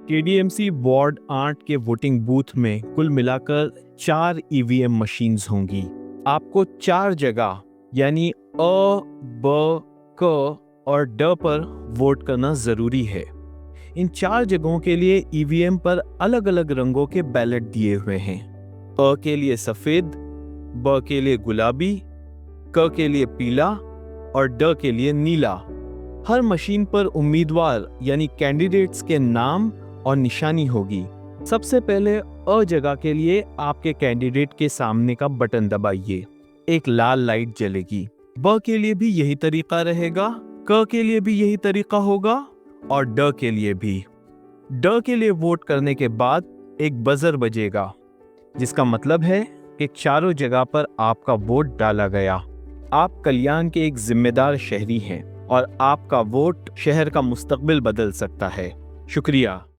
KDMC ward 8 के voting booth में कुल मिलाकर 4 ईवीएम मशीन्स होंगी। आपको 4 जगह यानी अ, ब, क और ड पर वोट करना जरूरी है। इन 4 जगहों के लिए ईवीएम पर अलग अलग रंगों के बैलेट दिए हुए हैं। अ के लिए सफेद, ब के लिए गुलाबी, क के लिए पीला और ड के लिए नीला। हर मशीन पर उम्मीदवार यानी कैंडिडेट्स के नाम और निशानी होगी। सबसे पहले अ जगह के लिए आपके कैंडिडेट के सामने का बटन दबाइए, एक लाल लाइट जलेगी। ब के लिए भी यही तरीका रहेगा, क के लिए भी यही तरीका होगा और ड के लिए भी। ड के लिए वोट करने के बाद एक बजर बजेगा, जिसका मतलब है कि चारों जगह पर आपका वोट डाला गया। आप कल्याण के एक जिम्मेदार शहरी हैं और आपका वोट शहर का मुस्तकबिल बदल सकता है। शुक्रिया।